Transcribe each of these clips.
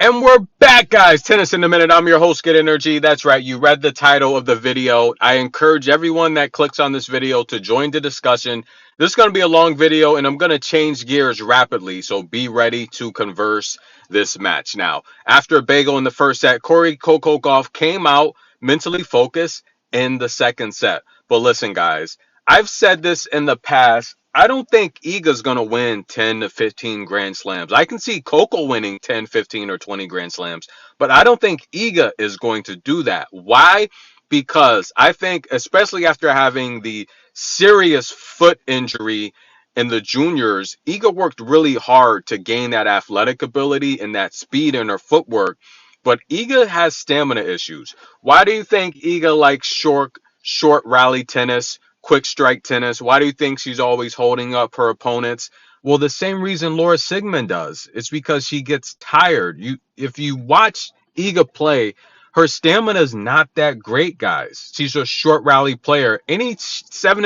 And we're back, guys. Tennis in a Minute. I'm your host, Get Energy. That's right. You read the title of the video. I encourage everyone that clicks on this video to join the discussion. This is going to be a long video, and I'm going to change gears rapidly. So be ready to converse this match. Now, after a bagel in the first set, Coco Gauff came out mentally focused in the second set. But listen, guys, I've said this in the past. I don't think Iga's going to win 10 to 15 Grand Slams. I can see Coco winning 10, 15, or 20 Grand Slams, but I don't think Iga is going to do that. Why? Because I think, especially after having the serious foot injury in the juniors, Iga worked really hard to gain that athletic ability and that speed in her footwork, but Iga has stamina issues. Why do you think Iga likes short rally tennis, quick strike tennis? Why do you think she's always holding up her opponents? Well, the same reason Laura Sigmund does. It's because she gets tired. If you watch Iga play, her stamina is not that great, guys. She's a short rally player. Any 7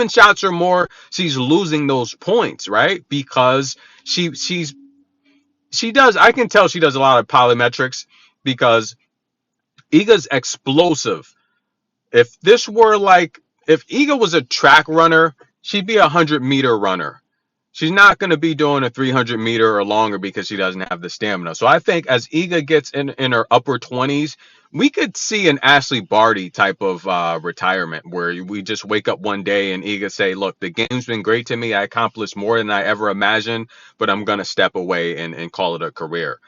shots or more, she's losing those points, right? Because she does. I can tell she does a lot of polymetrics because Iga's explosive. If Iga was a track runner, she'd be a 100-meter runner. She's not going to be doing a 300-meter or longer because she doesn't have the stamina. So I think as Iga gets in her upper 20s, we could see an Ashley Barty type of retirement where we just wake up one day and Iga say, look, the game's been great to me. I accomplished more than I ever imagined, but I'm going to step away and call it a career.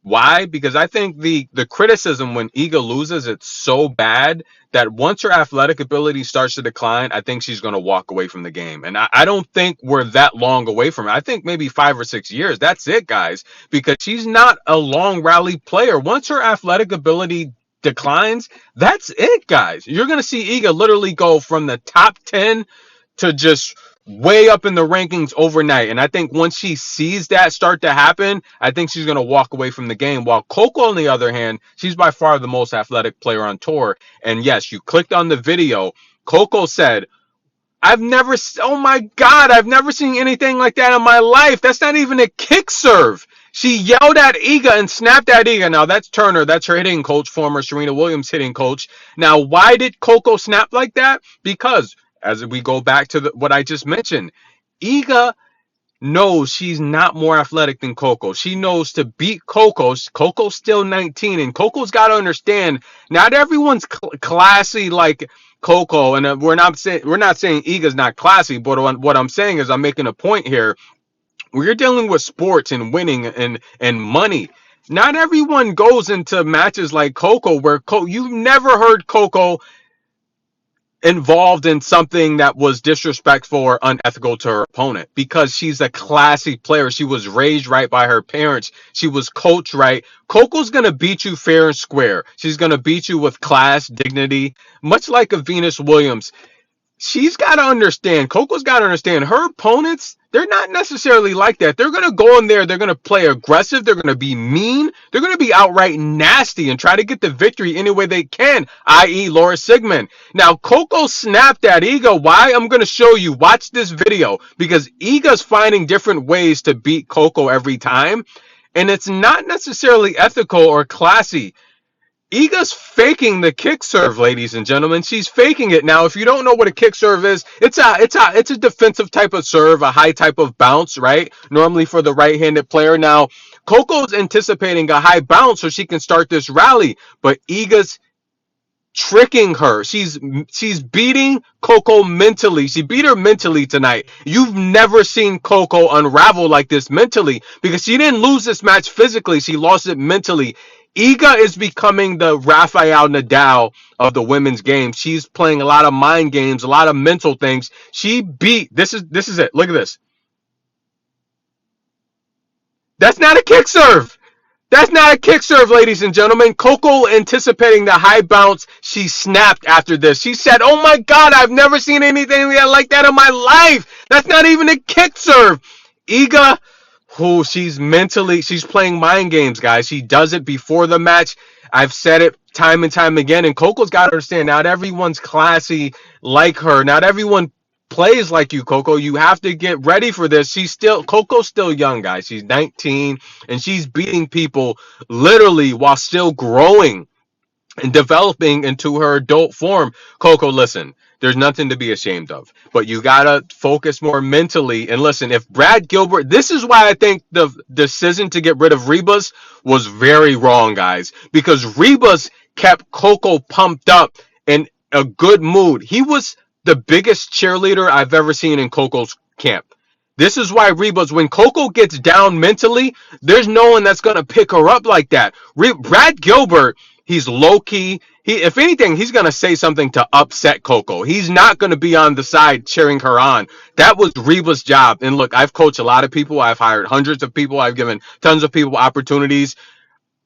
Why? Because I think the criticism when Iga loses, it's so bad that once her athletic ability starts to decline, I think she's going to walk away from the game. And I don't think we're that long away from it. I think maybe 5 or 6 years. That's it, guys, because she's not a long rally player. Once her athletic ability declines, that's it, guys. You're going to see Iga literally go from the top 10 to just way up in the rankings overnight. And I think once she sees that start to happen, I think she's going to walk away from the game. While Coco, on the other hand, she's by far the most athletic player on tour. And yes, you clicked on the video. Coco said, oh my God, I've never seen anything like that in my life. That's not even a kick serve. She yelled at Iga and snapped at Iga. Now, that's Turner. That's her hitting coach, former Serena Williams hitting coach. Now, why did Coco snap like that? Because as we go back to what I just mentioned, Iga knows she's not more athletic than Coco. She knows to beat Coco. Coco's still 19, and Coco's got to understand not everyone's classy like Coco. And we're not saying Iga's not classy, but what I'm saying is I'm making a point here. We're dealing with sports and winning and money. Not everyone goes into matches like Coco, where you've never heard Coco involved in something that was disrespectful or unethical to her opponent, because she's a classy player. She was raised right by her parents. She was coached right. Coco's going to beat you fair and square. She's going to beat you with class, dignity, much like a Venus Williams. She's got to understand, Coco's got to understand, her opponents, they're not necessarily like that. They're going to go in there, they're going to play aggressive, they're going to be mean, they're going to be outright nasty and try to get the victory any way they can, i.e. Laura Sigmund. Now, Coco snapped at Iga. Why? I'm going to show you. Watch this video, because Iga's finding different ways to beat Coco every time, and it's not necessarily ethical or classy. Iga's faking the kick serve, ladies and gentlemen. She's faking it. Now, if you don't know what a kick serve is, it's a defensive type of serve, a high type of bounce, right? Normally for the right-handed player. Now, Coco's anticipating a high bounce so she can start this rally, but Iga's tricking her. She's beating Coco mentally. She beat her mentally tonight. You've never seen Coco unravel like this mentally, because she didn't lose this match physically. She lost it mentally. Iga is becoming the Rafael Nadal of the women's game. She's playing a lot of mind games, a lot of mental things. She beat, this is it. Look at this. That's not a kick serve. That's not a kick serve, ladies and gentlemen. Coco anticipating the high bounce. She snapped after this. She said, oh my God, I've never seen anything like that in my life. That's not even a kick serve. Iga, she's playing mind games, guys. She does it before the match. I've said it time and time again, and Coco's got to understand, not everyone's classy like her. Not everyone plays like you, Coco. You have to get ready for this. Coco's still young, guys. She's 19 and she's beating people literally while still growing and developing into her adult form. Coco, listen, there's nothing to be ashamed of, but you gotta focus more mentally. And listen, if Brad Gilbert, this is why I think the decision to get rid of Rebus was very wrong, guys, because Rebus kept Coco pumped up in a good mood. He was the biggest cheerleader I've ever seen in Coco's camp. This is why Rebus, when Coco gets down mentally, there's no one that's going to pick her up like that. Brad Gilbert, he's low key. If anything, he's going to say something to upset Coco. He's not going to be on the side cheering her on. That was Rebus' job. And look, I've coached a lot of people. I've hired hundreds of people. I've given tons of people opportunities.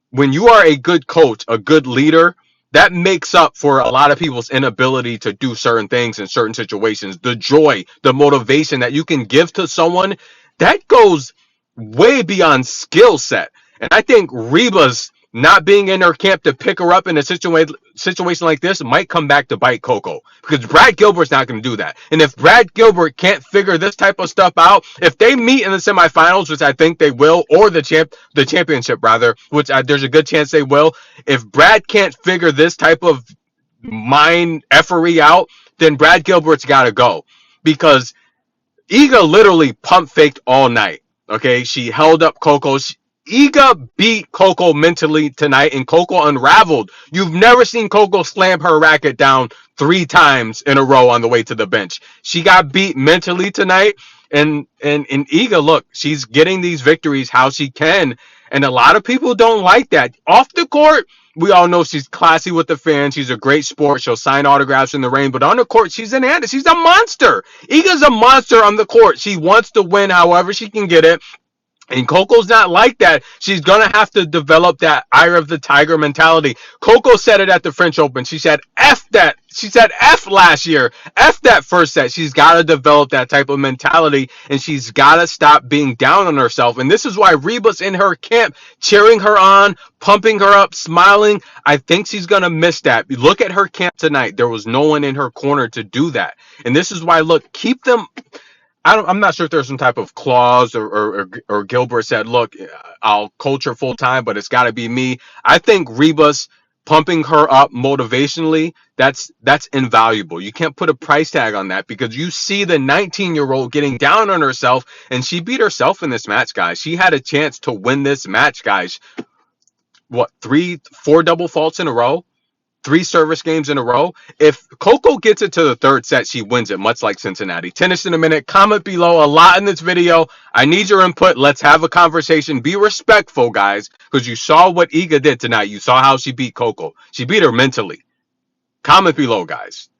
When you are a good coach, a good leader, that makes up for a lot of people's inability to do certain things in certain situations. The joy, the motivation that you can give to someone, that goes way beyond skill set. And I think Reba's not being in her camp to pick her up in a situation like this might come back to bite Coco, because Brad Gilbert's not going to do that. And if Brad Gilbert can't figure this type of stuff out, if they meet in the semifinals, which I think they will, or the championship rather, which there's a good chance they will, if Brad can't figure this type of mind effery out, then Brad Gilbert's got to go, because Iga literally pump faked all night. Okay, she held up Coco. Iga beat Coco mentally tonight, and Coco unraveled. You've never seen Coco slam her racket down 3 times in a row on the way to the bench. She got beat mentally tonight, and Iga, look, she's getting these victories how she can, and a lot of people don't like that. Off the court, we all know she's classy with the fans. She's a great sport. She'll sign autographs in the rain, but on the court, she's an animal. She's a monster. Iga's a monster on the court. She wants to win however she can get it. And Coco's not like that. She's going to have to develop that eye of the tiger mentality. Coco said it at the French Open. She said, F that. She said, F last year. F that first set. She's got to develop that type of mentality, and she's got to stop being down on herself. And this is why Reba's in her camp, cheering her on, pumping her up, smiling. I think she's going to miss that. Look at her camp tonight. There was no one in her corner to do that. And this is why, look, keep them. I'm not sure if there's some type of clause or Gilbert said, look, I'll coach her full time, but it's got to be me. I think Reba's pumping her up motivationally, that's invaluable. You can't put a price tag on that, because you see the 19-year-old getting down on herself, and she beat herself in this match, guys. She had a chance to win this match, guys. What, 4 double faults in a row? 3 service games in a row. If Coco gets it to the 3rd set, she wins it, much like Cincinnati. Tennis in a Minute. Comment below. A lot in this video. I need your input. Let's have a conversation. Be respectful, guys, because you saw what Iga did tonight. You saw how she beat Coco. She beat her mentally. Comment below, guys.